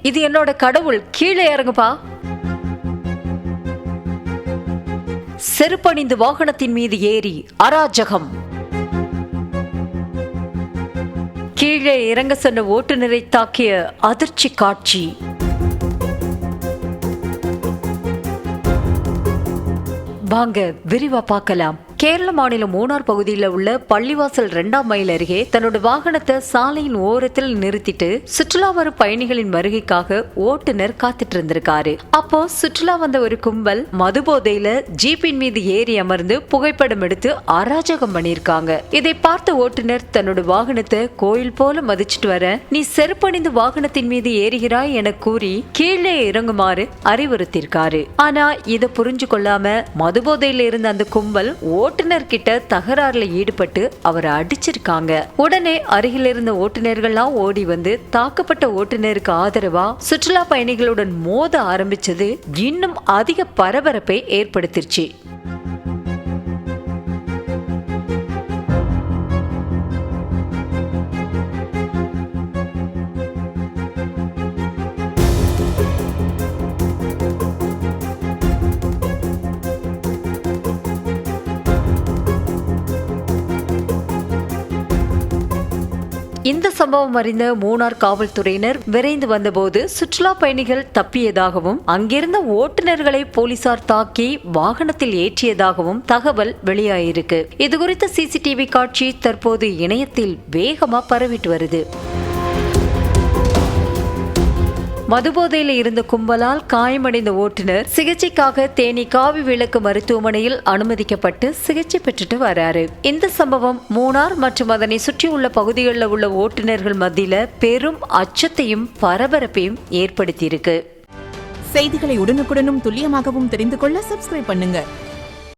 இது என்னோட கடவுள், கீழே இறங்குப்பா. செருப்பணிந்து வாகனத்தின் மீது ஏறி அராஜகம். கீழே இறங்க சொன்ன ஓட்டுநரை தாக்கிய அதிர்ச்சி காட்சி. வாங்க விரிவா பார்க்கலாம். கேரள மாநிலம் மூணார் பகுதியில் உள்ள பள்ளிவாசல் 2ஆம் மைல் அருகே தன்னோட வாகனத்தை சாலையின் ஓரத்தில் நிறுத்திட்டு சுற்றுலா வரும் பயணிகளின் வருகைக்காக ஓட்டுநர் காத்துட்டு இருந்திருக்காரு. அப்போ சுற்றுலா வந்த ஒரு கும்பல் மதுபோதையில ஜீப்பின் மீது ஏறி அமர்ந்து புகைப்படம் எடுத்து அராஜகம் பண்ணிருக்காங்க. இதை பார்த்த ஓட்டுநர் தன்னோட வாகனத்தை கோயில் போல மதிச்சுட்டு வர, நீ செருப்பணிந்து வாகனத்தின் மீது ஏறுகிறாய் என கூறி கீழே இறங்குமாறு அறிவுறுத்திருக்காரு. ஆனா இதை புரிஞ்சு கொள்ளாம மதுபோதையில இருந்த அந்த கும்பல் ஓட்டுநர் கிட்ட தகராறுல ஈடுபட்டு அவரை அடிச்சிருக்காங்க. உடனே அருகில் இருந்த ஓட்டுநர்கள்லாம் ஓடி வந்து தாக்கப்பட்ட ஓட்டுநருக்கு ஆதரவா சுற்றுலா பயணிகளுடன் மோத ஆரம்பிச்சது இன்னும் அதிக பரபரப்பை ஏற்படுத்திருச்சு. இந்த சம்பவம் அறிந்த மூணார் காவல்துறையினர் விரைந்து வந்தபோது சுற்றுலா பயணிகள் தப்பியதாகவும் அங்கிருந்த ஓட்டுநர்களை போலீசார் தாக்கி வாகனத்தில் ஏற்றியதாகவும் தகவல் வெளியாயிருக்கு. இதுகுறித்த சிசிடிவி காட்சி தற்போது இணையத்தில் வேகமா பரவிட்டு வருது. மதுபோதையில இருந்த கும்பலால் காயமடைந்த ஓட்டுநர் சிகிச்சைக்காக தேனி காவி விளக்கு மருத்துவமனையில் அனுமதிக்கப்பட்டு சிகிச்சை பெற்றுட்டு வராரு. இந்த சம்பவம் மூணார் மற்றும் அதனை சுற்றியுள்ள பகுதிகளில் உள்ள ஓட்டுநர்கள் மத்தியில பெரும் அச்சத்தையும் பரபரப்பையும் ஏற்படுத்தியிருக்கு. செய்திகளை உடனுக்குடனும் துல்லியமாகவும் தெரிந்து கொள்ள சப்ஸ்கிரைப் பண்ணுங்க.